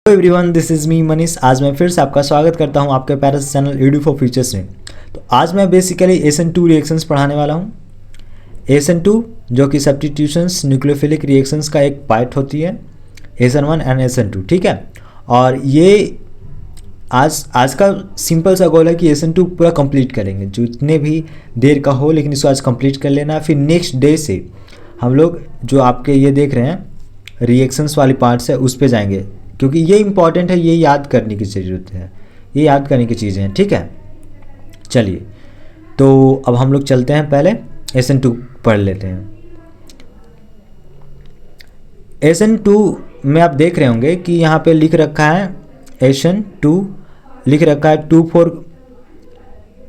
Hello everyone, this is me Manish. आज मैं फिर से आपका स्वागत करता हूं आपके पैरस चैनल ईडू फॉर फ्यूचर्स में। तो आज मैं बेसिकली SN2 रिएक्शंस पढ़ाने वाला हूं। SN2 जो कि सब्स्टिट्यूशंस न्यूक्लियोफिलिक रिएक्शंस का एक पार्ट होती है, SN1 एंड SN2, ठीक है। और ये आज का सिंपल सा गोल है कि SN2 पूरा कंप्लीट करेंगे, जो इतने भी देर का हो, लेकिन इसको आज कंप्लीट कर लेना है। फिर नेक्स्ट डे से हम लोग जो आपके ये देख रहे हैं रिएक्शंस वाली पार्ट्स है उस पर जाएंगे, क्योंकि ये इंपॉर्टेंट है, ये याद करने की ज़रूरत है, ये याद करने की चीज़ें हैं, ठीक है। चलिए, तो अब हम लोग चलते हैं, पहले SN2 पढ़ लेते हैं। SN2 में आप देख रहे होंगे कि यहाँ पे लिख रखा है SN2, लिख रखा है 2,4,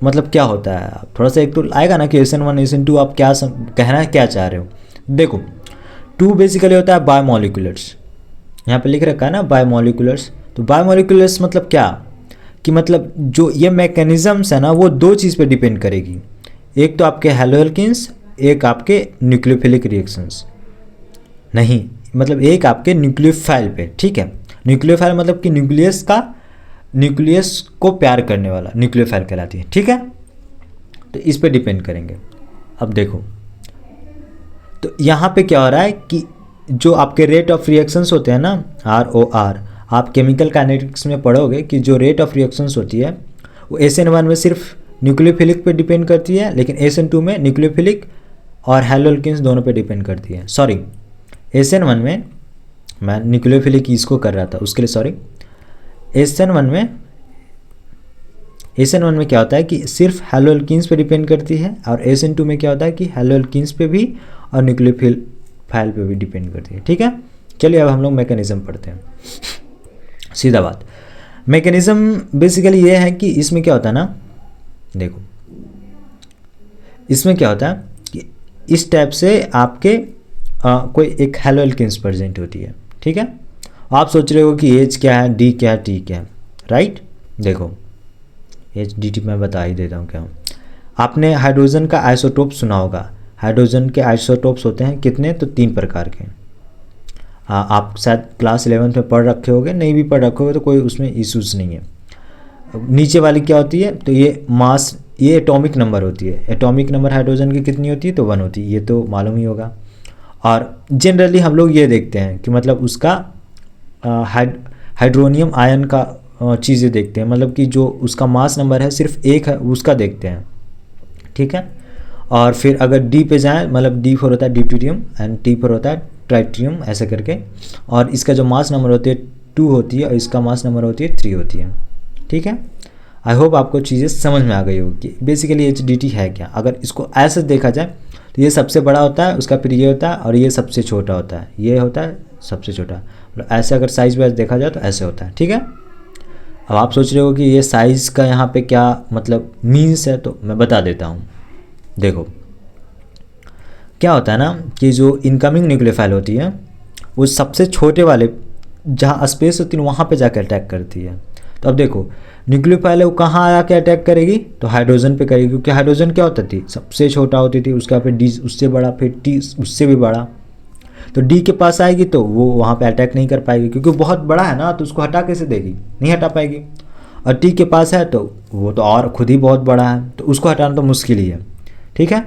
मतलब क्या होता है। थोड़ा सा एक तो आएगा ना कि SN1 SN2 आप क्या कहना क्या चाह रहे हो। देखो, 2 बेसिकली होता है बायोमोलिकुलर्स, यहाँ पे लिख रखा है ना बायोमोलिकुलर्स। तो बायोमोलिकुलर्स मतलब क्या, कि मतलब जो ये मैकेनिज़म्स है ना वो दो चीज़ पे डिपेंड करेगी। एक तो आपके हैलोएल्किन्स, एक आपके न्यूक्लियोफिलिक रिएक्शंस, नहीं मतलब एक आपके न्यूक्लियोफाइल पे, ठीक है। न्यूक्लियोफाइल मतलब कि न्यूक्लियस को प्यार करने वाला न्यूक्लियोफाइल कहलाती है, ठीक है। तो इस पे डिपेंड करेंगे। अब देखो, तो यहाँ पे क्या हो रहा है कि जो आपके रेट ऑफ रिएक्शंस होते हैं ना, ROR, आप केमिकल काइनेटिक्स में पढ़ोगे कि जो रेट ऑफ रिएक्शंस होती है वो SN1 में सिर्फ न्यूक्लियोफिलिक पे डिपेंड करती है, लेकिन SN2 में न्यूक्लियोफिलिक और हैलोएल्किन्स दोनों पे डिपेंड करती है। सॉरी, SN1 में मैं न्यूक्लियोफिलिक इसको कर रहा था, उसके लिए सॉरी। SN1 में क्या होता है कि सिर्फ हैलोएल्किन्स पे डिपेंड करती है, और SN2 में क्या होता है कि हैलोएल्किन्स पे भी और न्यूक्लियोफाइल पे भी डिपेंड करती है, ठीक है। चलिए अब हम लोग मैकेनिज्म पढ़ते हैं। सीधा बात, मैकेनिज्म बेसिकली ये है कि इसमें क्या होता है ना, देखो इसमें क्या होता है कि इस टाइप से आपके कोई एक हैलोएल्किन्स प्रेजेंट होती है, ठीक है। आप सोच रहे हो कि H क्या है, D क्या है, T क्या है, राइट। देखो HDT मैं बता ही देता हूँ क्या। आपने हाइड्रोजन का आइसोटोप सुना होगा। हाइड्रोजन के आइसोटोप्स होते हैं कितने, तो 3 प्रकार के। आप शायद क्लास 11th में पढ़ रखे होगे, नहीं भी पढ़ रखे होगे तो कोई उसमें इश्यूज़ नहीं है। नीचे वाली क्या होती है, तो ये मास, ये एटॉमिक नंबर होती है। एटॉमिक नंबर हाइड्रोजन की कितनी होती है, तो 1 होती है, ये तो मालूम ही होगा। और जनरली हम लोग ये देखते हैं कि मतलब उसका हाइड्रोनियम आयन का चीज़ें देखते हैं, मतलब कि जो उसका मास नंबर है सिर्फ 1 है उसका देखते हैं, ठीक है। और फिर अगर D पे जाएँ, मतलब D4 होता है ड्यूटेरियम एंड T4 होता है ट्राइटियम, ऐसे करके। और इसका जो मास नंबर होती है 2 होती है, और इसका मास नंबर होती है 3 होती है, ठीक है। आई होप आपको चीज़ें समझ में आ गई होगी कि बेसिकली HDT है क्या। अगर इसको ऐसे देखा जाए तो ये सबसे बड़ा होता है, उसका फिर ये होता है, और ये सबसे छोटा होता है, ये होता है सबसे छोटा। मतलब ऐसे अगर साइज वाइज देखा जाए तो ऐसे होता है, ठीक है। अब आप सोच रहे हो कि ये साइज़ का यहाँ पे क्या मतलब मीन्स है, तो मैं बता देता हूँ। देखो क्या होता है ना कि जो इनकमिंग न्यूक्लियोफाइल होती है वो सबसे छोटे वाले जहाँ स्पेस होती है वहाँ पे जाकर अटैक करती है। तो अब देखो, न्यूक्लियोफाइल है वो कहाँ आके अटैक करेगी, तो हाइड्रोजन पे करेगी, क्योंकि हाइड्रोजन क्या होता थी, सबसे छोटा होती थी, उसका फिर D उससे बड़ा, फिर T उससे भी बड़ा। तो D के पास आएगी तो वो वहाँ पे अटैक नहीं कर पाएगी, क्योंकि बहुत बड़ा है ना, तो उसको हटा कैसे देगी, नहीं हटा पाएगी। और T के पास है तो वो तो और खुद ही बहुत बड़ा है, तो उसको हटाना तो मुश्किल ही है, ठीक है।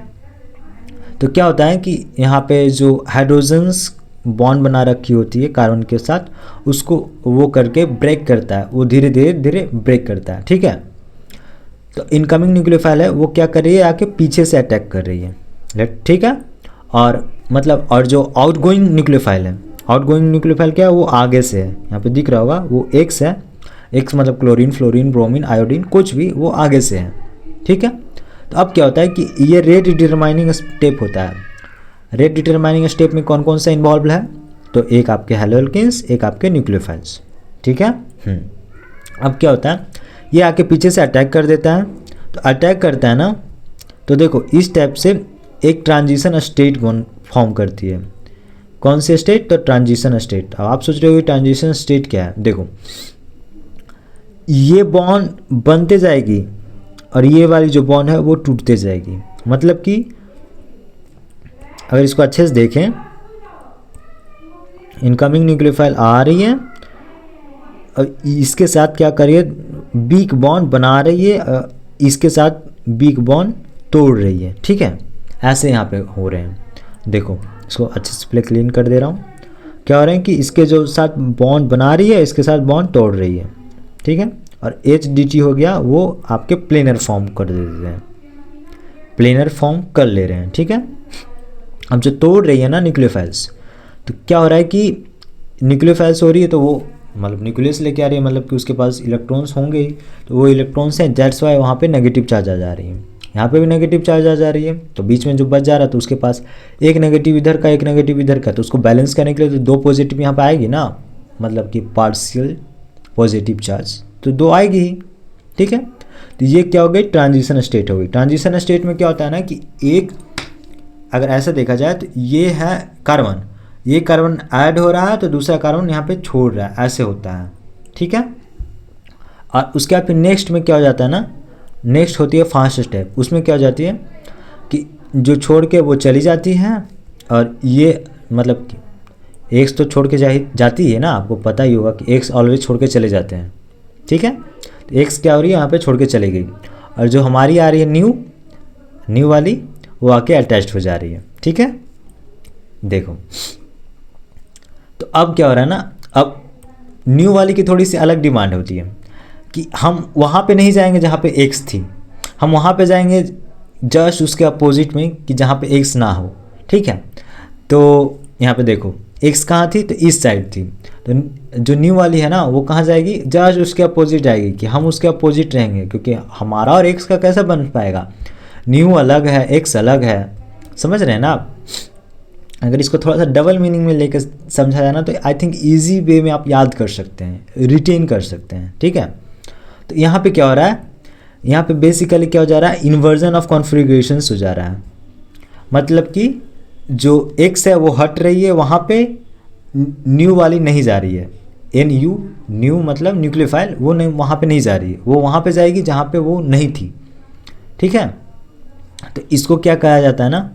तो क्या होता है कि यहाँ पे जो हाइड्रोजन्स बॉन्ड बना रखी होती है कार्बन के साथ, उसको वो करके ब्रेक करता है, वो धीरे धीरे ब्रेक करता है, ठीक है। तो इनकमिंग न्यूक्लियोफाइल है वो क्या कर रही है, आके पीछे से अटैक कर रही है, ठीक है। और मतलब और जो आउटगोइंग न्यूक्लियोफाइल है, आउटगोइंग न्यूक्लियोफाइल क्या है, वो आगे से है, यहाँ पे दिख रहा होगा वो X है। X मतलब क्लोरीन, फ्लोरीन, ब्रोमीन, आयोडीन, कुछ भी वो आगे से है, ठीक है। तो अब क्या होता है कि ये रेट डिटरमाइनिंग स्टेप होता है। रेट डिटरमाइनिंग स्टेप में कौन कौन सा इन्वॉल्व है, तो एक आपके हैलोएल्किन्स, एक आपके न्यूक्लियोफाइल्स, ठीक है। अब क्या होता है, ये आके पीछे से अटैक कर देता है। तो अटैक करता है ना, तो देखो इस टाइप से एक ट्रांजिशन स्टेट फॉर्म करती है। कौन से स्टेट, तो ट्रांजिशन स्टेट। अब आप सोच रहे हो ट्रांजिशन स्टेट क्या है, देखो ये बॉन्ड बनते जाएगी और ये वाली जो बॉन्ड है वो टूटते जाएगी। मतलब कि अगर इसको अच्छे से देखें, इनकमिंग न्यूक्लियोफाइल आ रही है, इसके साथ क्या करिए, वीक बॉन्ड बना रही है, इसके साथ वीक बॉन्ड तोड़ रही है, ठीक है। ऐसे यहाँ पे हो रहे हैं, देखो इसको अच्छे से पहले क्लीन कर दे रहा हूँ। क्या हो रहा है कि इसके जो साथ बॉन्ड बना रही है, इसके साथ बॉन्ड तोड़ रही है, ठीक है। और HDT हो गया, वो आपके प्लेनर फॉर्म कर देते हैं, प्लेनर फॉर्म कर ले रहे हैं, ठीक है। अब जो तोड़ रही है ना न्यूक्लियोफाइल्स, तो क्या हो रहा है कि न्यूक्लियोफाइल्स हो रही है तो वो मतलब न्यूक्लियस लेके आ रही है, मतलब कि उसके पास इलेक्ट्रॉन्स होंगे ही, तो वो इलेक्ट्रॉन्स हैं, दैट्स वाई वहाँ पे नेगेटिव चार्ज आ जा रही है। यहाँ पे भी नेगेटिव चार्ज आ जा रही है, तो बीच में जो बच जा रहा है तो उसके पास एक नेगेटिव इधर का, एक नेगेटिव इधर का, तो उसको बैलेंस करने के लिए तो 2 पॉजिटिव यहाँ पे आएगी ना, मतलब कि पार्शियल पॉजिटिव चार्ज, तो 2 आएगी ही, ठीक है। तो ये क्या हो गई, ट्रांजिशन स्टेट हो गई। ट्रांजिशन स्टेट में क्या होता है ना कि एक, अगर ऐसा देखा जाए तो ये है कार्बन, ये कार्बन ऐड हो रहा है तो दूसरा कार्बन यहाँ पे छोड़ रहा है, ऐसे होता है, ठीक है। और उसके बाद फिर नेक्स्ट में क्या हो जाता है ना, नेक्स्ट होती है फास्ट स्टेप, उसमें क्या हो जाती है कि जो छोड़ के वो चली जाती है, और ये मतलब कि एक्स तो छोड़ के जाती है ना, आपको पता ही होगा कि एक्स ऑलवेज छोड़ के चले जाते हैं, ठीक है। तो एक्स क्या हो रही है, यहाँ पे छोड़ के चली गई, और जो हमारी आ रही है न्यू वाली, वो आके अटैच्ड हो जा रही है, ठीक है। देखो तो अब क्या हो रहा है ना, अब न्यू वाली की थोड़ी सी अलग डिमांड होती है कि हम वहाँ पे नहीं जाएंगे जहाँ पे एक्स थी, हम वहाँ पे जाएंगे जस्ट उसके अपोजिट में कि जहाँ पे एक्स ना हो, ठीक है। तो यहाँ पे देखो एक्स कहाँ थी, तो इस साइड थी, तो जो न्यू वाली है ना वो कहाँ जाएगी, जस्ट उसके अपोजिट जाएगी, कि हम उसके अपोजिट रहेंगे, क्योंकि हमारा और एक्स का कैसे बन पाएगा, न्यू अलग है एक्स अलग है, समझ रहे हैं ना आप। अगर इसको थोड़ा सा डबल मीनिंग में लेकर समझा जाए ना, तो आई थिंक ईजी वे में आप याद कर सकते हैं, रिटेन कर सकते हैं, ठीक है। तो यहाँ पे क्या हो रहा है, यहाँ पे बेसिकली क्या हो जा रहा है, इन्वर्जन ऑफ कॉन्फ़िगरेशंस हो जा रहा है, मतलब कि जो एक्स है वो हट रही है, वहाँ पे न्यू वाली नहीं जा रही है, न्यू मतलब न्यूक्लियोफाइल, वो नहीं वहाँ पे नहीं जा रही है, वो वहाँ पे जाएगी जहाँ पे वो नहीं थी, ठीक है। तो इसको क्या कहा जाता है ना,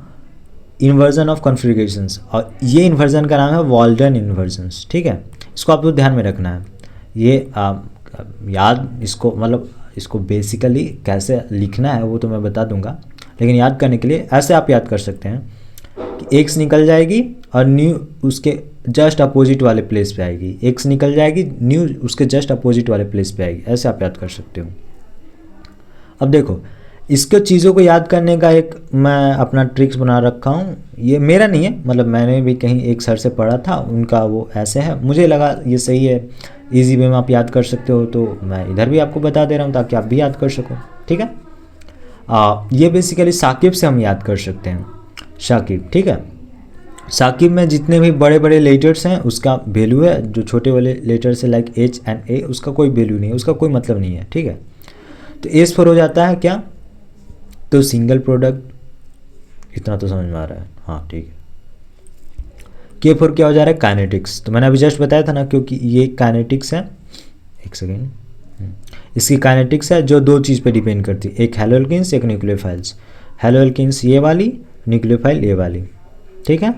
इन्वर्जन ऑफ कॉन्फ़िगरेशंस, और ये इन्वर्जन का नाम है वाल्टन इन्वर्जन्स, ठीक है। इसको आपको ध्यान में रखना है, ये याद इसको मतलब इसको बेसिकली कैसे लिखना है वो तो मैं बता दूंगा, लेकिन याद करने के लिए ऐसे आप याद कर सकते हैं कि एक्स निकल जाएगी और न्यू उसके जस्ट अपोजिट वाले प्लेस पे आएगी, एक्स निकल जाएगी, न्यू उसके जस्ट अपोजिट वाले प्लेस पे आएगी, ऐसे आप याद कर सकते हो। अब देखो इसको चीज़ों को याद करने का एक मैं अपना ट्रिक्स बना रखा हूँ, ये मेरा नहीं है, मतलब मैंने भी कहीं एक सर से पढ़ा था, उनका वो ऐसे है, मुझे लगा ये सही है, इजी वे में आप याद कर सकते हो, तो मैं इधर भी आपको बता दे रहा हूँ ताकि आप भी याद कर सको, ठीक है। ये बेसिकली साकिब से हम याद कर सकते हैं, शाकिब, ठीक है। साकिब में जितने भी बड़े बड़े लेटर्स हैं उसका वैल्यू है, जो छोटे वाले लेटर्स है लाइक एच एंड ए, उसका कोई वैल्यू नहीं है, उसका कोई मतलब नहीं है, ठीक है। तो एस पर हो जाता है क्या, तो सिंगल प्रोडक्ट, इतना तो समझ में आ रहा है, हाँ ठीक है। के फोर क्या हो जा रहा है, काइनेटिक्स, तो मैंने अभी जस्ट बताया था ना, क्योंकि ये काइनेटिक्स है, एक सेकेंड, इसकी काइनेटिक्स है जो 2 चीज़ पे डिपेंड करती है, एक हैलोअल्केन्स एक न्यूक्लियोफाइल्स, हैलोअल्केन्स ये वाली, न्यूक्लियोफाइल ये वाली, ठीक है।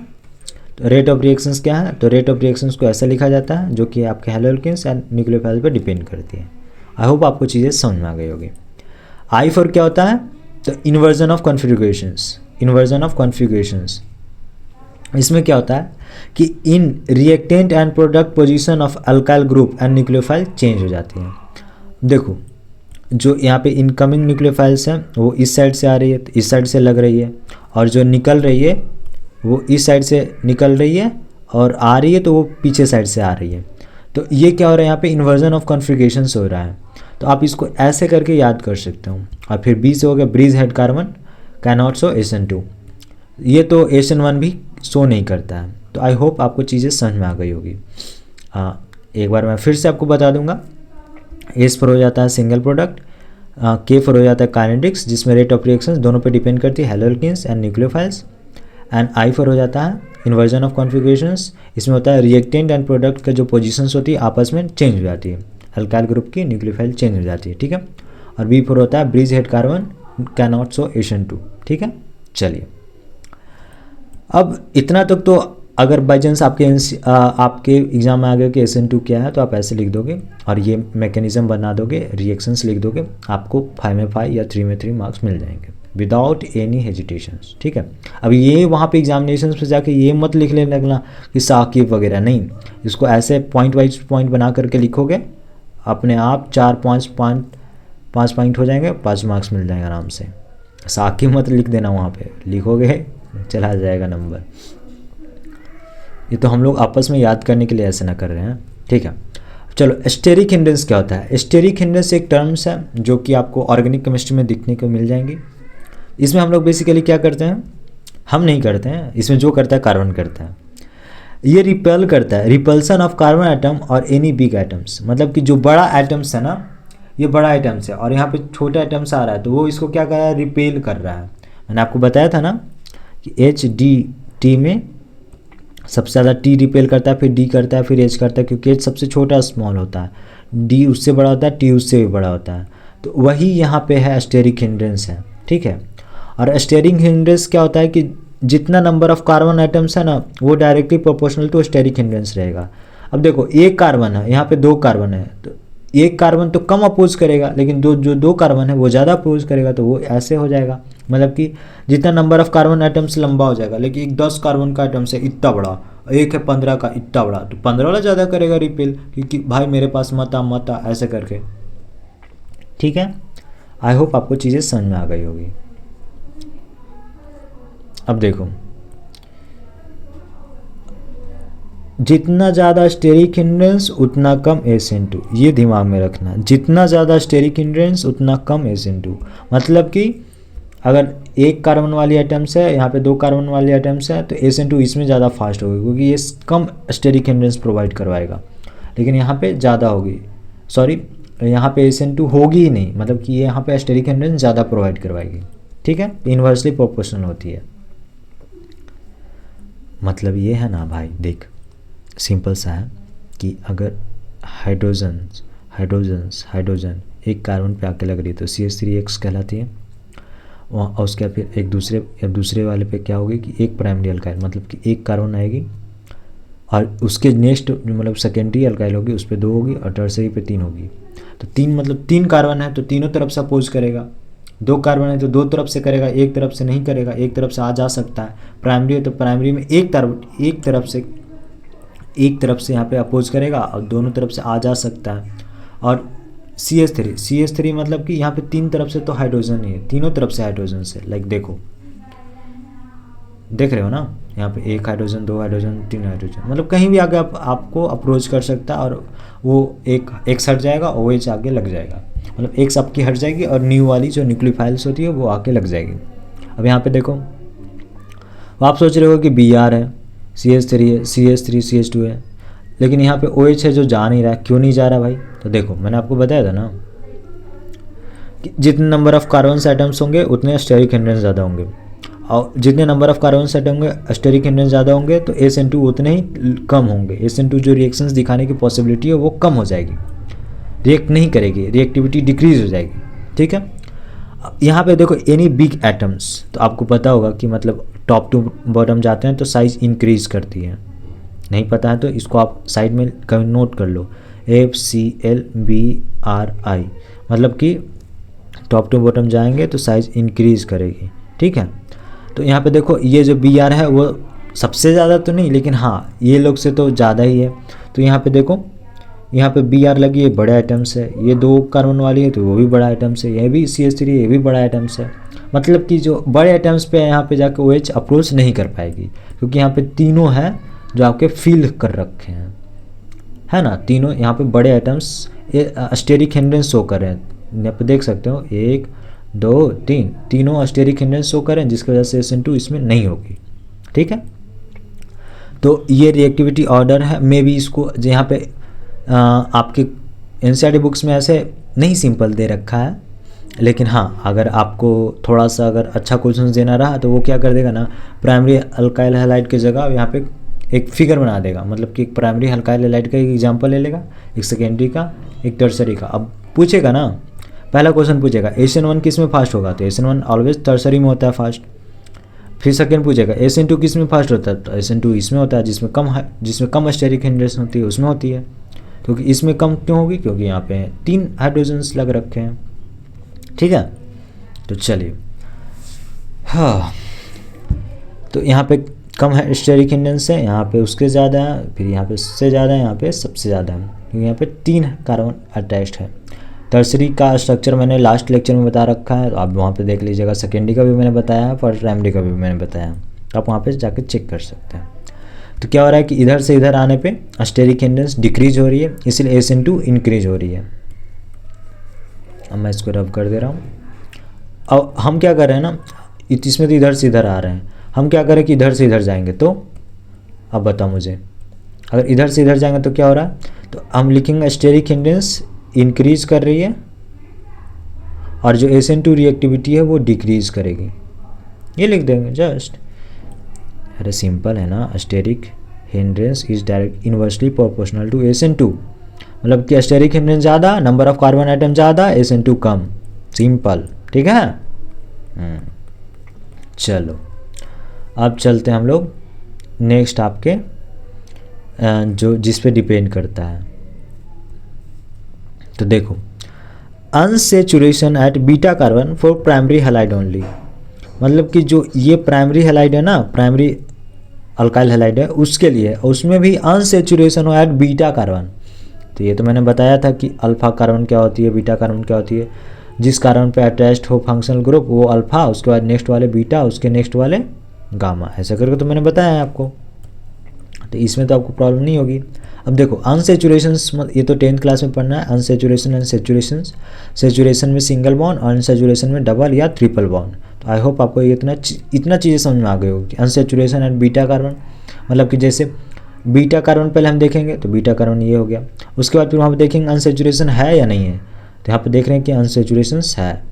तो रेट ऑफ रिएक्शंस क्या है, तो रेट ऑफ रिएक्शंस को ऐसा लिखा जाता है जो कि आपके हैलोअल्केन्स एंड न्यूक्लियोफाइल पर डिपेंड करती है। आई होप आपको चीज़ें समझ में आ गई होगी। आई फोर क्या होता है, तो inversion of configurations, inversion of configurations, इसमें क्या होता है कि इन reactant and product position of alkyl group and nucleophile change हो जाती है। देखो जो यहाँ पे इनकमिंग न्यूक्लियोफाइल्स हैं वो इस साइड से आ रही है, तो इस साइड से लग रही है, और जो निकल रही है वो इस साइड से निकल रही है, और आ रही है तो वो पीछे साइड से आ रही है। तो ये क्या हो रहा है, यहाँ पे इन्वर्जन ऑफ कॉन्फ़िगरेशंस हो रहा है, तो आप इसको ऐसे करके याद कर सकते हो। और फिर बी से हो गया bridgehead carbon can not show SN2, ये तो SN1 भी शो नहीं करता है। तो आई होप आपको चीज़ें समझ में आ गई होगी। एक बार मैं फिर से आपको बता दूंगा, एस पर हो जाता है सिंगल प्रोडक्ट, के पर हो जाता है काइनेटिक्स जिसमें रेट ऑफ रिएक्शंस दोनों पे डिपेंड करती है, हैलोअल्केन्स एंड न्यूक्लियोफाइल्स, एंड आई पर हो जाता है इन्वर्जन ऑफ कॉन्फ़िगरेशंस, इसमें होता है रिएक्टेंट एंड प्रोडक्ट का जो पोजीशंस होती है आपस में चेंज हो जाती है, अल्काइल ग्रुप की न्यूक्लियोफाइल चेंज हो जाती है, ठीक है। और बी पर होता है bridgehead carbon can not show SN2, ठीक है। चलिए अब इतना तक तो अगर बाई चांस आपके एग्ज़ाम में आ गया कि SN2 क्या है, तो आप ऐसे लिख दोगे और ये मैकेनिज़्म बना दोगे, रिएक्शंस लिख दोगे, आपको 5 में 5 या 3 में 3 मार्क्स मिल जाएंगे विदाउट एनी हेजिटेशंस। ठीक है, अब ये वहाँ पे एग्जामिनेशन पे जाके ये मत लिख लेने लगना कि साकिब वगैरह, नहीं, इसको ऐसे पॉइंट वाइज पॉइंट बना करके लिखोगे, अपने आप 4-5 पॉइंट हो जाएंगे, 5 मार्क्स मिल जाएंगे आराम से। साकिब मत लिख देना, वहाँ पे लिखोगे चला जाएगा नंबर। ये तो हम लोग आपस में याद करने के लिए ऐसे ना कर रहे हैं। ठीक है, चलो स्टेरिक हिंड्रेंस क्या होता है। स्टेरिक हिंड्रेंस एक टर्म्स है जो कि आपको ऑर्गेनिक केमिस्ट्री में दिखने को मिल जाएंगी। इसमें हम लोग बेसिकली क्या करते हैं, हम नहीं करते हैं, इसमें जो करता है कार्बन करता है। ये रिपेल करता है, रिपल्सन ऑफ कार्बन एटम और एनी बिग एटम्स, मतलब कि जो बड़ा एटम्स है ना, ये बड़ा एटम्स है और यहाँ पे छोटा एटम्स आ रहा है, तो वो इसको क्या कर रहा है, रिपेल कर रहा है। मैंने आपको बताया था ना कि HDT में सबसे ज़्यादा T रिपेल करता है, फिर D करता है, फिर H करता है, क्योंकि H सबसे छोटा स्मॉल होता है, D उससे बड़ा होता है, T उससे भी बड़ा होता है। तो वही यहाँ पे है स्टेरिक हिंड्रेंस है। ठीक है, और स्टेरिक हिंड्रेंस क्या होता है कि जितना नंबर ऑफ कार्बन आइटम्स है ना, वो directly proportional to steric hindrance रहेगा। अब देखो एक कार्बन है, यहाँ पे 2 कार्बन है, तो एक कार्बन तो कम अपोज करेगा, लेकिन जो 2 कार्बन है वो ज़्यादा अपोज करेगा, तो वो ऐसे हो जाएगा। मतलब कि जितना नंबर ऑफ कार्बन आइटम्स लंबा हो जाएगा, लेकिन एक 10 कार्बन का आइटम से इतना बड़ा, एक है 15 का इतना बड़ा, तो 15 वाला ज़्यादा करेगा रिपेल, क्योंकि भाई मेरे पास मत आ ऐसे करके। ठीक है, आई होप आपको चीज़ें समझ में आ गई होगी। अब देखो, जितना ज़्यादा स्टेरिक हिंड्रेंस उतना कम SN2, ये दिमाग में रखना। जितना ज़्यादा स्टेरिक हिंड्रेंस उतना कम SN2, मतलब कि अगर 1 कार्बन वाली आइटम्स है, यहाँ पे 2 कार्बन वाली आइटम्स है, तो SN2 इसमें ज़्यादा फास्ट होगी, क्योंकि ये कम स्टेरिक हिंड्रेंस प्रोवाइड करवाएगा, लेकिन यहाँ पे ज़्यादा होगी, सॉरी यहाँ पे SN2 होगी ही नहीं, मतलब कि ये यहाँ पे स्टेरिक हिंड्रेंस ज़्यादा प्रोवाइड करवाएगी। ठीक है, इन्वर्सली प्रोपोर्शनल होती है। मतलब ये है ना भाई, देख सिंपल सा है कि अगर हाइड्रोजन एक कार्बन पे आके लग रही है तो CH3X कहलाती है, और उसके फिर एक दूसरे वाले पे क्या होगी कि एक प्राइमरी अल्काइल, मतलब कि 1 कार्बन आएगी, और उसके नेक्स्ट मतलब सेकेंडरी अल्काइल होगी, उस पर 2 होगी, और टर्सरी पे 3 होगी। तो 3 मतलब 3 कार्बन है तो तीनों तरफ से अपोज करेगा, 2 कार्बन है तो 2 तरफ से करेगा, एक तरफ से नहीं करेगा, एक तरफ से आ जा सकता है। प्राइमरी है तो प्राइमरी में एक तरफ से यहाँ पे अपोज करेगा और दोनों तरफ से आ जा सकता है। और CH3 मतलब कि यहाँ पे 3 तरफ से तो हाइड्रोजन ही है, तीनों तरफ से हाइड्रोजन से, लाइक देखो, देख रहे हो ना, यहाँ पे 1 हाइड्रोजन, 2 हाइड्रोजन, 3 हाइड्रोजन, मतलब कहीं भी आगे आपको अप्रोच कर सकता है, और वो एक X हट जाएगा और OH आगे लग जाएगा, मतलब X आपकी हट जाएगी और न्यू वाली जो न्यूक्लियोफाइल्स होती है वो आके लग जाएगी। अब यहाँ पे देखो, आप सोच रहे हो कि Br है, CH3 है, CH3 CH2 है, लेकिन यहाँ पे OH है जो जा नहीं रहा है। क्यों नहीं जा रहा भाई? तो देखो मैंने आपको बताया था ना कि जितने नंबर ऑफ कार्बन आइटम्स होंगे उतने स्टेरिक हिंड्रेंस ज़्यादा होंगे, और जितने नंबर ऑफ कार्बन आइटम होंगे स्टेरिक हिंड्रेंस ज़्यादा होंगे तो SN2 उतने ही कम होंगे। SN2 जो रिएक्शंस दिखाने की पॉसिबिलिटी है वो कम हो जाएगी, रिएक्ट नहीं करेगी, रिएक्टिविटी डिक्रीज हो जाएगी। ठीक है, यहाँ पे देखो एनी बिग एटम्स, तो आपको पता होगा कि मतलब टॉप टू बॉटम जाते हैं तो साइज़ इंक्रीज करती है। नहीं पता है तो इसको आप साइड में कभी नोट कर लो, FClBri, मतलब कि टॉप टू बॉटम जाएंगे तो साइज़ इंक्रीज करेगी। ठीक है, तो यहाँ पे देखो ये जो Br है वो सबसे ज़्यादा तो नहीं, लेकिन हाँ ये लोग से तो ज़्यादा ही है। तो यहाँ पे देखो, यहाँ पे Br लगी है, बड़े आइटम्स है, ये 2 कार्बन वाली है तो वो भी बड़ा आइटम्स है, ये भी CH3 ये भी बड़ा आइटम्स है। मतलब कि जो बड़े आइटम्स पे यहाँ पे जाके OH अप्रोच नहीं कर पाएगी, क्योंकि यहाँ पे तीनों हैं जो आपके फिल कर रखे हैं, है ना, तीनों यहाँ पे बड़े आइटम्स स्टेरिक हिंड्रेंस शो कर रहे हैं। यहाँ पे देख सकते हो 1 2 3 तीनों स्टेरिक हिंड्रेंस शो कर रहे हैं, जिसकी वजह से SN2 इसमें नहीं होगी। ठीक है, तो ये रिएक्टिविटी ऑर्डर है। मे भी इसको यहाँ पे आपके NCERT बुक्स में ऐसे नहीं सिंपल दे रखा है, लेकिन हाँ अगर आपको थोड़ा सा अगर अच्छा क्वेश्चन देना रहा तो वो क्या कर देगा ना, प्राइमरी अल्काइल हैलाइड की जगह यहाँ पे एक फिगर बना देगा, मतलब कि एक प्राइमरी अल्काइल हैलाइड का एक एग्जांपल ले लेगा, एक सेकेंडरी का, एक टर्सरी का। अब पूछेगा ना, पहला क्वेश्चन पूछेगा SN1 किस में फास्ट होगा, तो SN1 ऑलवेज टर्सरी में होता है फास्ट। फिर सेकंड पूछेगा SN2 किस में फास्ट होता है, तो SN2 इसमें होता है जिसमें कम स्टेरिक हिंड्रेंस होती है उसमें होती है। क्योंकि इसमें कम क्यों होगी, क्योंकि यहाँ पे 3 हाइड्रोजन्स लग रखे हैं। ठीक है, तो चलिए, हाँ, तो यहाँ पे कम है स्टेरिक हिंड्रेंस है, यहाँ पे उसके ज़्यादा है, फिर यहाँ पे उससे ज़्यादा है, यहाँ पे सबसे ज़्यादा है, क्योंकि यहाँ पे 3 कार्बन अटैच्ड है। टर्सरी का स्ट्रक्चर मैंने लास्ट लेक्चर में बता रखा है, तो आप वहाँ पे देख लीजिएगा। सेकेंडरी का भी मैंने बताया है, फर्स्ट प्राइमरी का भी मैंने बताया, तो आप वहाँ पे जाकर चेक कर सकते हैं। तो क्या हो रहा है कि इधर से इधर आने पे स्टेरिक हिंड्रेंस डिक्रीज हो रही है, इसलिए SN2 इंक्रीज हो रही है। अब मैं इसको रब कर दे रहा हूँ। अब हम क्या कर रहे हैं ना, इसमें तो इधर से इधर आ रहे हैं, हम क्या करें कि इधर से इधर जाएंगे। तो अब बताओ मुझे, अगर इधर से इधर जाएंगे तो क्या हो रहा है, तो हम लिखेंगे स्टेरिक हिंड्रेंस इंक्रीज कर रही है और जो SN2 रिएक्टिविटी है वो डिक्रीज करेगी, ये लिख देंगे जस्ट। अरे सिंपल है ना, steric hindrance is direct inversely proportional to SN2, मतलब कि स्टेरिक हिंड्रेंस ज़्यादा, नंबर ऑफ कार्बन आइटम ज़्यादा, SN2 कम, सिंपल। ठीक है, चलो अब चलते हैं हम लोग नेक्स्ट आपके जो जिस पे डिपेंड करता है। तो देखो, unsaturation at beta carbon for primary halide only, मतलब कि जो ये प्राइमरी हैलाइड है ना, प्राइमरी अल्काइल हैलाइड है उसके लिए, और उसमें भी अनसेचुरेशन हो एट बीटा कार्बन। तो ये तो मैंने बताया था कि अल्फा कार्बन क्या होती है, बीटा कार्बन क्या होती है। जिस कार्बन पे अटैच्ड हो फंक्शनल ग्रुप वो अल्फा, उसके बाद नेक्स्ट वाले बीटा, उसके नेक्स्ट वाले गामा, ऐसा करके तो मैंने बताया है आपको। तो इसमें तो आपको प्रॉब्लम नहीं होगी। अब देखो अनसेचुरेशंस, ये तो 10th क्लास में पढ़ना है, अनसेचुरेशन एंड सेचुरेशंस। सेचुरेशन में सिंगल बॉन्ड और अनसेचुरेशन में डबल या ट्रिपल बॉन्ड। तो आई होप आपको इतना चीज़ें समझ में आ गई होगी। अनसेचुरेशन एंड बीटा कार्बन, मतलब कि जैसे बीटा कार्बन पहले हम देखेंगे तो बीटा कार्बन ये हो गया, उसके बाद फिर वहाँ पर देखेंगे अनसेचुरेशन है या नहीं है, तो यहाँ पर देख रहे हैं कि अनसेचुरेशन है।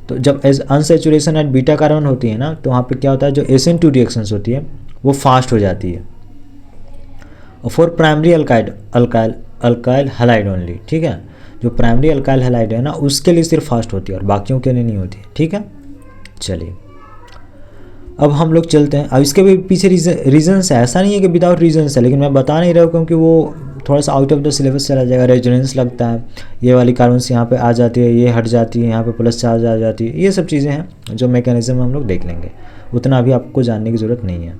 तो जब अनसेचुरेशन एट बीटा कार्बन होती है ना, तो वहाँ पे क्या होता है, जो SN2 रिएक्शंस होती है वो फास्ट हो जाती है। और for primary alkyl halide only, ठीक है, जो प्राइमरी अल्काइल हैलाइड है ना उसके लिए सिर्फ फास्ट होती है और बाकियों के लिए नहीं होती है। ठीक है, चलिए अब हम लोग चलते हैं। अब इसके भी पीछे रीजन्स है, ऐसा नहीं है कि विदाउट रीजन्स है, लेकिन मैं बता नहीं रहा हूँ क्योंकि वो थोड़ा सा आउट ऑफ द सिलेबस चला जाएगा। रेजोनेंस लगता है, ये वाली कार्बन्स यहाँ पे आ जाती है, ये हट जाती है, यहाँ पे प्लस चार्ज आ जाती है, ये सब चीज़ें हैं जो मैकेनिज्म हम लोग देख लेंगे, उतना अभी आपको जानने की ज़रूरत नहीं है।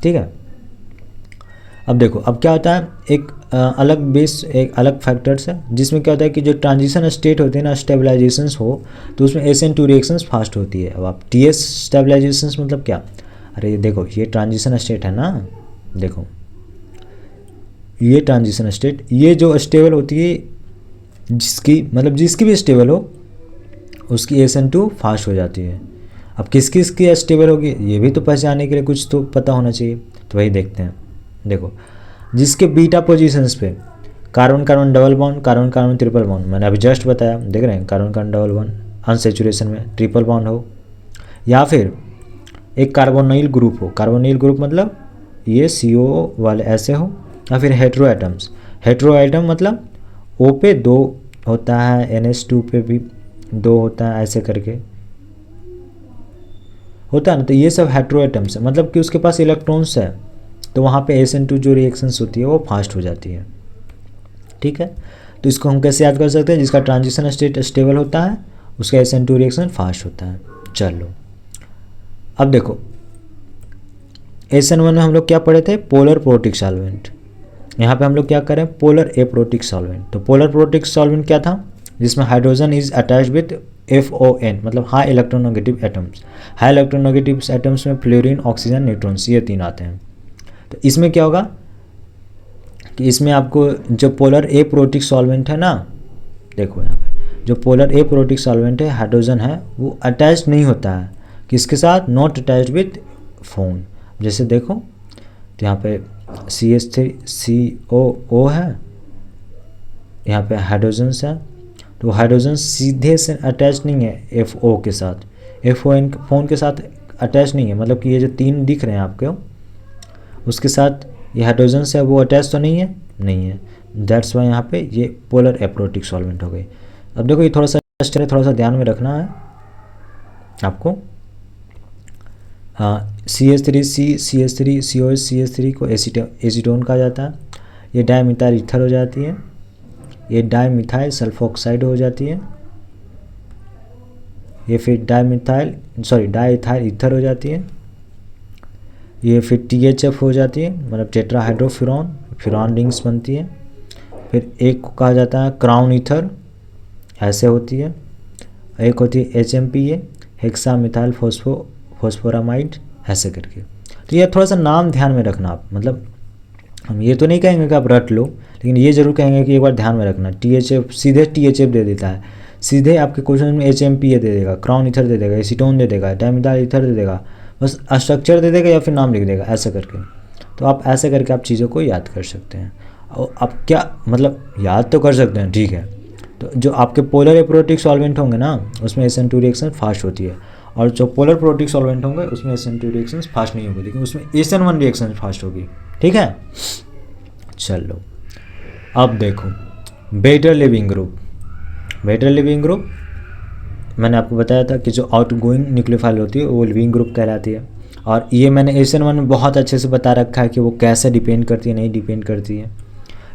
ठीक है, अब देखो अब क्या होता है, एक एक अलग फैक्टर्स है जिसमें क्या होता है कि जो ट्रांजिशन स्टेट होते हैं ना, स्टेबलाइजेशंस हो तो उसमें SN2 रिएक्शंस फास्ट होती है। अब आप TS स्टेबलाइजेशंस मतलब क्या, अरे देखो ये ट्रांजिशन स्टेट है ना, देखो ये ट्रांजिशन स्टेट, ये जो स्टेबल होती है जिसकी भी स्टेबल हो उसकी SN2 फास्ट हो जाती है। अब किस किस की स्टेबल होगी ये भी तो पहचानने के लिए कुछ तो पता होना चाहिए, तो वही देखते हैं। देखो जिसके बीटा पोजीशंस पे carbon carbon double bond, carbon carbon triple bond, मैंने अभी जस्ट बताया, देख रहे हैं, carbon carbon double bond unsaturation में ट्रिपल बॉन्ड हो, या फिर एक कार्बोनिल ग्रुप हो, कार्बोनिल ग्रुप मतलब ये CO वाले ऐसे हो, या फिर हेट्रो एटम्स, हेट्रो एटम मतलब O पे 2 होता है, NH2 पे भी 2 होता है, ऐसे करके होता है ना। तो ये सब हेट्रो एटम्स है, मतलब कि उसके पास इलेक्ट्रॉन्स है, तो वहाँ पे SN2 जो रिएक्शंस होती है वो फास्ट हो जाती है। ठीक है, तो इसको हम कैसे याद कर सकते हैं, जिसका ट्रांजिशन स्टेट स्टेबल होता है उसका SN2 रिएक्शन फास्ट होता है। चलो अब देखो SN1 में हम लोग क्या पढ़े थे, पोलर प्रोटिक सॉल्वेंट। यहाँ पे हम लोग क्या करें, पोलर एप्रोटिक सॉल्वेंट। तो पोलर प्रोटिक सॉल्वेंट क्या था, जिसमें hydrogen is attached with FON मतलब high electronegative atoms. High electronegative atoms में फ्लोरीन, ऑक्सीजन, न्यूट्रॉन्स, ये 3 आते हैं। तो इसमें क्या होगा कि इसमें आपको जो पोलर एप्रोटिक सॉल्वेंट है ना, देखो यहाँ पे जो पोलर एप्रोटिक सॉल्वेंट है, हाइड्रोजन है, वो अटैच नहीं होता है किसके साथ, नॉट अटैच्ड विथ फोन। जैसे देखो तो यहाँ पे CH3COO है, यहाँ पे हाइड्रोजन है, तो हाइड्रोजन सीधे से अटैच नहीं है FO के साथ, FON फोन के साथ अटैच नहीं है, मतलब कि ये जो 3 दिख रहे हैं आपको उसके साथ ये हाइड्रोजन है वो अटैच तो नहीं है, दैट्स वाई यहाँ पे ये पोलर एप्रोटिक सॉल्वेंट हो गई। अब देखो ये थोड़ा सा ध्यान में रखना है आपको। हाँ, CH3 CH3 COH CH3 को एसीटोन कहा जाता है। ये डाईमिथाइल ईथर हो जाती है, ये डाईमिथाइल सल्फोक्साइड हो जाती है, ये फिर डाईइथाइल ईथर हो जाती है, ये फिर THF हो जाती है, मतलब टेट्राहाइड्रोफ्यूरॉन, फ्यूरॉन रिंग्स बनती है। फिर एक को कहा जाता है क्राउन ईथर, ऐसे होती है। एक होती है HMPA, हेक्सा मिथाइल फॉस्फोरामाइड, ऐसे करके। तो ये थोड़ा सा नाम ध्यान में रखना आप, मतलब हम ये तो नहीं कहेंगे कि आप रट लो, लेकिन ये जरूर कहेंगे कि एक बार ध्यान में रखना। THF सीधे THF दे देता है, सीधे आपके क्वेश्चन में HMPA दे देगा, क्राउन ईथर दे देगा, एसीटोन दे देगा, डाईमिथाइल ईथर दे देगा, बस स्ट्रक्चर दे देगा या फिर नाम लिख देगा, ऐसे करके। तो आप ऐसे करके आप चीज़ों को याद कर सकते हैं। और आप क्या मतलब याद तो कर सकते हैं, ठीक है। तो जो आपके पोलर एप्रोटिक सॉल्वेंट होंगे ना, उसमें SN2 रिएक्शन फास्ट होती है, और जो पोलर प्रोटिक सॉल्वेंट होंगे उसमें SN2 रिएक्शन फास्ट नहीं होगी, लेकिन उसमें SN1 रिएक्शन फास्ट होगी, ठीक है। चलो अब देखो better leaving group. Better leaving group मैंने आपको बताया था कि जो आउटगोइंग न्यूक्लियोफाइल होती है वो लिविंग ग्रुप कहलाती है। और ये मैंने SN1 में बहुत अच्छे से बता रखा है कि वो कैसे डिपेंड करती है, नहीं डिपेंड करती है।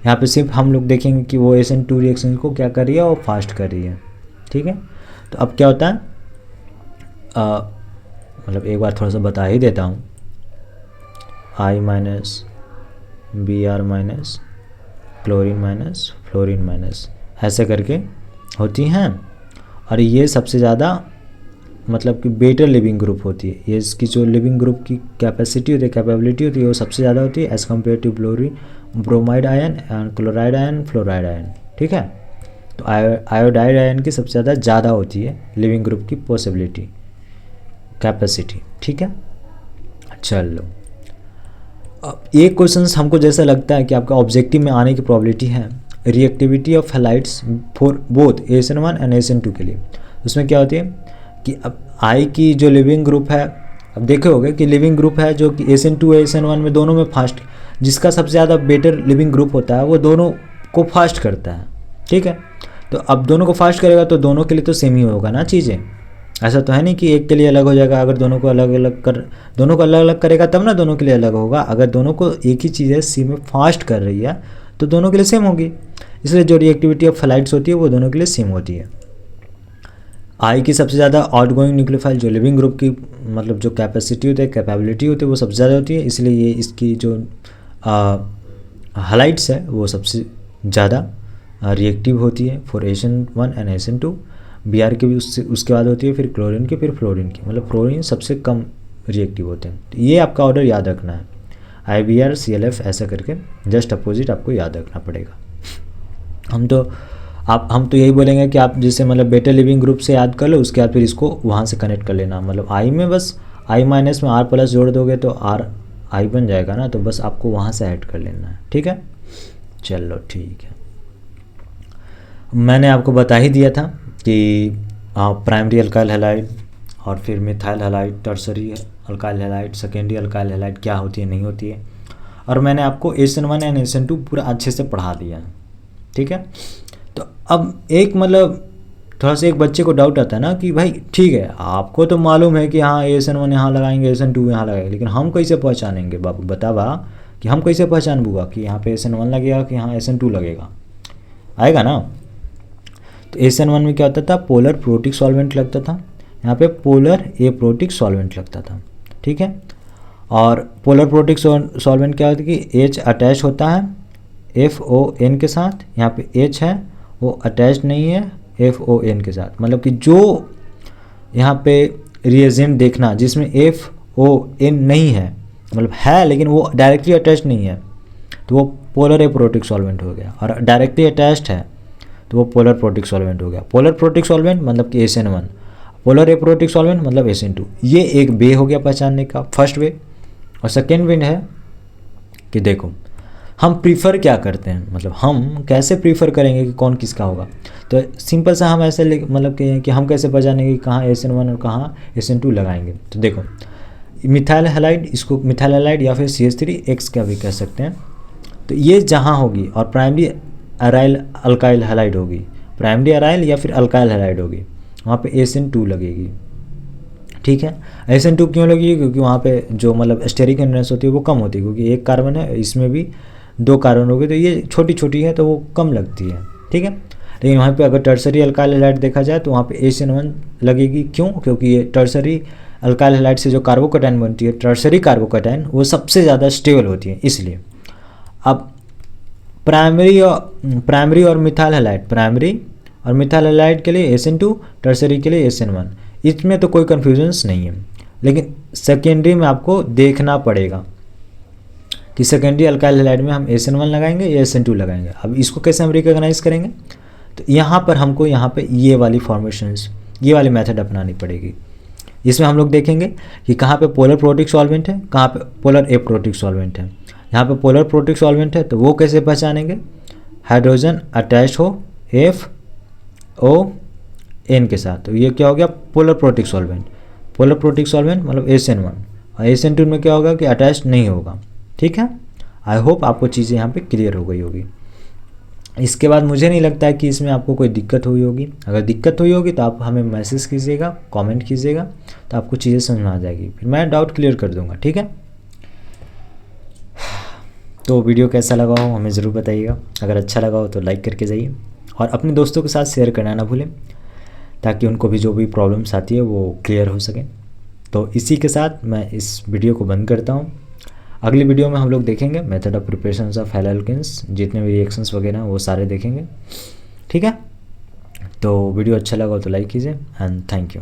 यहाँ पे सिर्फ हम लोग देखेंगे कि वो SN2 रिएक्शन को क्या कर रही है, वो फास्ट कर रही है, ठीक है। तो अब क्या होता है, मतलब एक बार थोड़ा सा बता ही देता हूँ। I minus Br minus chlorine minus fluorine minus, ऐसे करके होती हैं। और ये सबसे ज़्यादा मतलब कि बेटर लिविंग ग्रुप होती है। ये इसकी जो लिविंग ग्रुप की कैपेसिटी होती है, कैपेबिलिटी होती है, वो सबसे ज़्यादा होती है as compare to bromide ion and chloride ion, fluoride ion, ठीक है। तो आयोडाइड आयन की सबसे ज़्यादा होती है लिविंग ग्रुप की पॉसिबिलिटी, कैपेसिटी, ठीक है। चलो अब एक क्वेश्चन हमको जैसा लगता है कि आपका ऑब्जेक्टिव में आने की प्रोबेबिलिटी है, reactivity of halides for both SN1 and SN2 के लिए। उसमें क्या होती है कि अब I की जो लिविंग ग्रुप है, अब देखे होगे कि लिविंग ग्रुप है जो कि SN2 है SN1 में, दोनों में फास्ट, जिसका सबसे ज़्यादा बेटर लिविंग ग्रुप होता है वो दोनों को फास्ट करता है, ठीक है। तो अब दोनों को फास्ट करेगा तो दोनों के लिए तो सेम ही होगा ना चीज़ें, ऐसा तो है नहीं कि एक के लिए अलग हो जाएगा। अगर दोनों को अलग अलग करेगा तब ना दोनों के लिए अलग होगा। अगर दोनों को एक ही चीज़ है सी में फास्ट कर रही है तो दोनों के लिए सेम होगी, इसलिए जो रिएक्टिविटी ऑफ हैलाइड्स होती है वो दोनों के लिए सेम होती है। आई की सबसे ज़्यादा आउटगोइंग न्यूक्लियोफाइल जो लिविंग ग्रुप की मतलब जो कैपेसिटी होती है, कैपेबिलिटी होती है, वो सबसे ज़्यादा होती है, इसलिए ये इसकी जो हैलाइड्स है वो सबसे ज़्यादा रिएक्टिव होती है for SN1 and SN2। Br की भी उसके बाद होती है, फिर क्लोरीन की, फिर फ्लोरीन की, मतलब फ्लोरीन सबसे कम रिएक्टिव होते हैं। तो ये आपका ऑर्डर याद रखना है, IBr CLF ऐसा करके जस्ट अपोजिट आपको याद रखना पड़ेगा। हम तो यही बोलेंगे कि आप जैसे मतलब बेटर लिविंग ग्रुप से याद कर लो, उसके बाद फिर इसको वहाँ से कनेक्ट कर लेना। मतलब I में बस I माइनस में R प्लस जोड़ दोगे तो RI बन जाएगा ना, तो बस आपको वहाँ से ऐड कर लेना है, ठीक है। चलो ठीक है, मैंने आपको बता ही दिया था कि प्राइमरी अल्काइल हैलाइड और फिर methyl halide, tertiary alkyl halide, secondary alkyl halide क्या होती है, नहीं होती है। और मैंने आपको SN1 एंड SN2 पूरा अच्छे से पढ़ा दिया है, ठीक है। तो अब एक मतलब थोड़ा सा एक बच्चे को डाउट आता है ना कि भाई ठीक है आपको तो मालूम है कि हाँ SN1 यहाँ लगाएंगे, SN2 यहाँ लगाएंगे, लेकिन हम कैसे पहचानेंगे बाबू, बतावा कि हम कैसे पहचान बूँगा कि यहाँ पे SN1 लगेगा कि यहाँ SN2 लगेगा, आएगा ना। तो SN1 में क्या होता था, पोलर प्रोटिक सॉल्वेंट लगता था, यहाँ पे पोलर एप्रोटिक सॉल्वेंट लगता था, ठीक है। और पोलर प्रोटिक सॉल्वेंट क्या होता है कि H अटैच होता है FON के साथ, यहाँ पे H है वो अटैच नहीं है FON के साथ, मतलब कि जो यहाँ पे रिएजेंट देखना जिसमें FON नहीं है, मतलब है लेकिन वो डायरेक्टली अटैच नहीं है, तो वो पोलर एप्रोटिक सॉल्वेंट हो गया। और डायरेक्टली अटैच्ड है तो वो पोलर प्रोटिक सॉल्वेंट हो गया। पोलर प्रोटिक सॉल्वेंट मतलब कि SN1, पोलर एप्रोटिक सॉल्वेंट मतलब SN2। ये एक वे हो गया पहचानने का, फर्स्ट वे। और सेकेंड वे है कि देखो हम प्रीफर क्या करते हैं, मतलब हम कैसे प्रीफर करेंगे कि कौन किसका होगा। तो सिंपल सा हम ऐसे मतलब कि हम कैसे पहचानेंगे कि कहाँ SN1 और कहाँ SN2 लगाएंगे। तो देखो मिथाइल हैलाइड, इसको मिथाइल हैलाइड या फिर CH3X का भी कह सकते हैं। तो ये जहाँ होगी और प्राइमरी अराइल अल्काइल हैलाइड होगी, प्राइमरी अराइल या फिर अल्काइल हैलाइड होगी, वहाँ पे SN2 लगेगी, ठीक है। SN2 क्यों लगी है, क्योंकि वहाँ पे जो मतलब स्टेरिक एनर्जी होती है वो कम होती है, क्योंकि एक कार्बन है, इसमें भी 2 कार्बन हो गए, तो ये छोटी छोटी है तो वो कम लगती है, ठीक है। लेकिन वहाँ पे अगर टर्सरी अल्काइल हैलाइड देखा जाए तो वहाँ पे SN1 लगेगी। क्यों? क्योंकि ये टर्सरी अल्काइल हैलाइड से जो कार्बोकैटायन बनती है, टर्सरी कार्बोकैटायन, वो सबसे ज़्यादा स्टेबल होती है, इसलिए। अब प्राइमरी और मिथाइल हैलाइड, प्राइमरी और मिथाइल हैलाइड के लिए SN2, टर्सरी के लिए SN1, इसमें तो कोई कन्फ्यूजन्स नहीं है। लेकिन सेकेंडरी में आपको देखना पड़ेगा कि सेकेंडरी अल्काइल हैलाइड में हम SN1 लगाएंगे या SN2 लगाएंगे। अब इसको कैसे हम रिकॉग्नाइज करेंगे, तो यहाँ पर हमको यहाँ पे ये वाली फॉर्मेशंस, ये वाली मेथड अपनानी पड़ेगी। इसमें हम लोग देखेंगे कि कहाँ पे पोलर प्रोटिक सॉल्वेंट है, कहाँ पे पोलर एप्रोटिक सॉल्वेंट है। यहाँ पे पोलर प्रोटिक सॉल्वेंट है तो वो कैसे पहचानेंगे, हाइड्रोजन अटैच हो FON के साथ, तो ये क्या हो गया, polar protic solvent. Polar protic solvent मतलब SN1, और SN2 में क्या होगा कि अटैच नहीं होगा, ठीक है। आई होप आपको चीज़ें यहाँ पे क्लियर हो गई होगी। इसके बाद मुझे नहीं लगता है कि इसमें आपको कोई दिक्कत हुई होगी। अगर दिक्कत हुई होगी तो आप हमें मैसेज कीजिएगा, कमेंट कीजिएगा, तो आपको चीज़ें समझ में आ जाएगी, फिर मैं डाउट क्लियर कर दूंगा, ठीक है। तो वीडियो कैसा लगा हो हमें ज़रूर बताइएगा। अगर अच्छा लगा हो तो लाइक करके जाइए, और अपने दोस्तों के साथ शेयर करना ना भूलें, ताकि उनको भी जो भी प्रॉब्लम्स आती है वो क्लियर हो सके। तो इसी के साथ मैं इस वीडियो को बंद करता हूँ। अगली वीडियो में हम लोग देखेंगे मेथड ऑफ प्रिपरेशन ऑफ हैलाइल्केन्स, जितने भी रिएक्शंस वगैरह हैं वो सारे देखेंगे, ठीक है। तो वीडियो अच्छा लगा हो तो लाइक कीजिए, एंड थैंक यू।